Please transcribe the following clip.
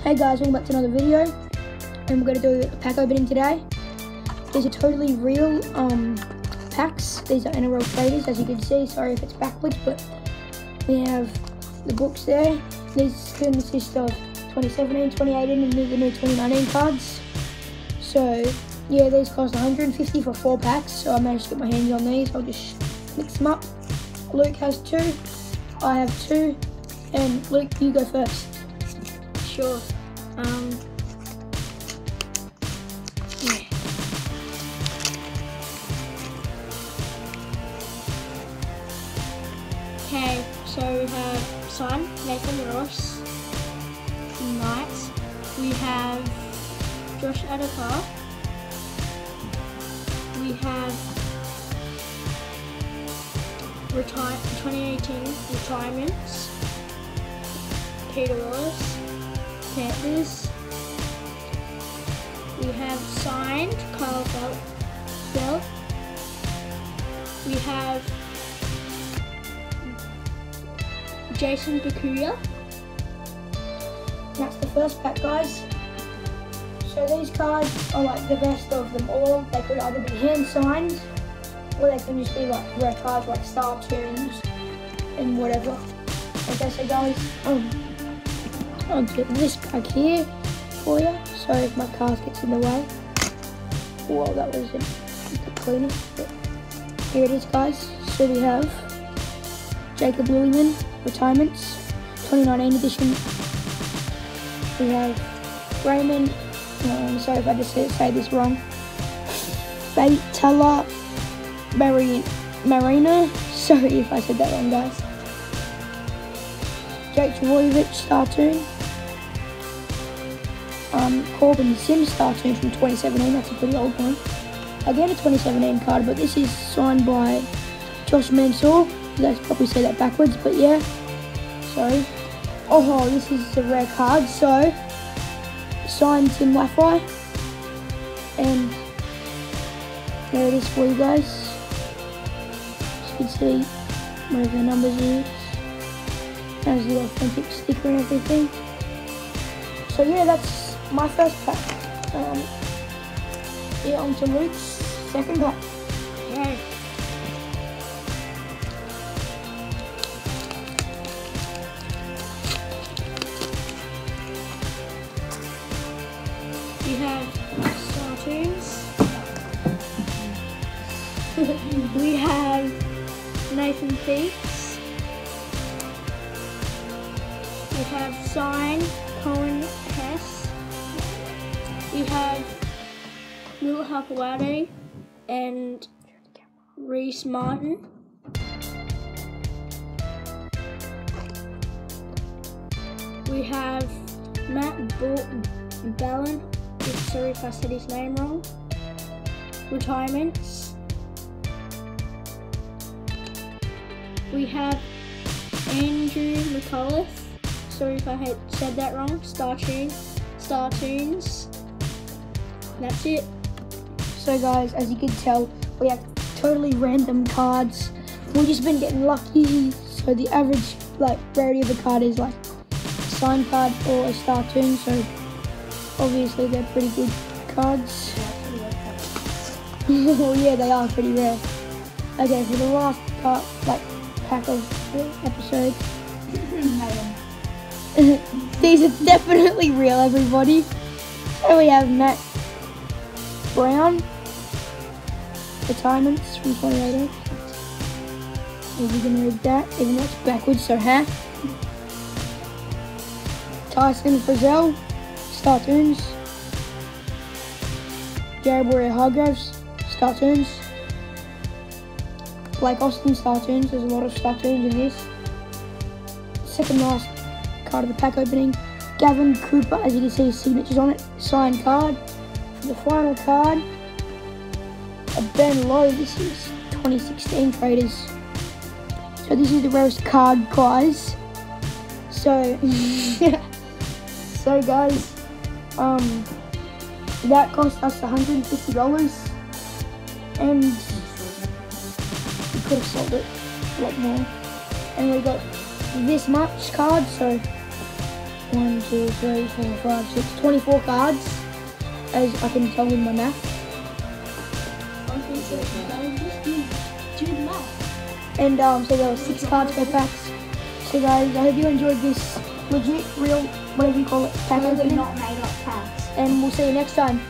Hey guys, welcome back to another video, and we're going to do a pack opening today. These are totally real packs. These are NRL traders, as you can see. Sorry if it's backwards, but we have the books there. These consist of 2017, 2018 and the new 2019 cards. So yeah, these cost 150 for 4 packs, so I managed to get my hands on these. I'll just mix them up. Luke has 2, I have 2, and Luke, you go first. Sure. Yeah. Okay, so we have Son, Nathan Ross, Knights. We have Josh Adokar. We have 2018 retirements. Peter Wallace. Panthers. We have signed Kyle Bell. We have Jason Bakuya. That's the first pack, guys. So these cards are like the best of them all. They could either be hand signed or they can just be like rare cards like Star Tunes and whatever. Okay, so guys, I'll get this back here for you. Sorry if my card gets in the way. Well, that wasn't the cleanest, but here it is, guys. So we have Jacob Lillyman, retirements, 2019 edition. We have Raymond, sorry if I just say this wrong, Tala Marina, sorry if I said that wrong, guys. Jake Travojevic, Star Tune. Corbin Sims Star Tune from 2017, that's a pretty old one. Again a 2017 card, but this is signed by Josh Mansour. Let's probably say that backwards, but yeah. Sorry. Oh, this is a rare card, so signed Tim Laffey. And there it is for you guys. As you can see, whatever the numbers is. Has the authentic sticker and everything. So yeah, that's my first pack. Yeah, on to Luke's second pack. Okay. We have Star Tunes. We have Nathan Peaks. We have signed Cohen Hess. We have Will Hapawade and Reese Martin. We have Matt Ballin, sorry if I said his name wrong, retirements. We have Andrew McAuliffe, sorry if I had said that wrong, Star Tunes. That's it. So guys, as you can tell, we have totally random cards. We've just been getting lucky. So the average rarity of a card is like a signed card or a Star Tune. So obviously they're pretty good cards. Well, yeah, they are pretty rare. Okay, for the last part, pack of the episode. These are definitely real, everybody. So we have Matt Brown, retirements from 2018. If you can read that, even though it's backwards, so Tyson Frizzell, Star Tunes. Jared Warrior-Hargraves, Star Tunes. Blake Austin, Star Tunes. There's a lot of Star Tunes in this. Second last card of the pack opening. Gavin Cooper, as you can see his signatures on it, signed card. The final card, a Ben Lowe. This is 2016 traders. So this is the rarest card, guys. So, so guys, that cost us $150, and we could have sold it a lot more. And we got this much card, so 1, 2, 3, 4, 5, 6, 24 cards, as I can tell with my math. And so there were 6 cards per pack. So guys, I hope you enjoyed this legit, real, whatever you call it, pack opening. Not made up packs. And we'll see you next time.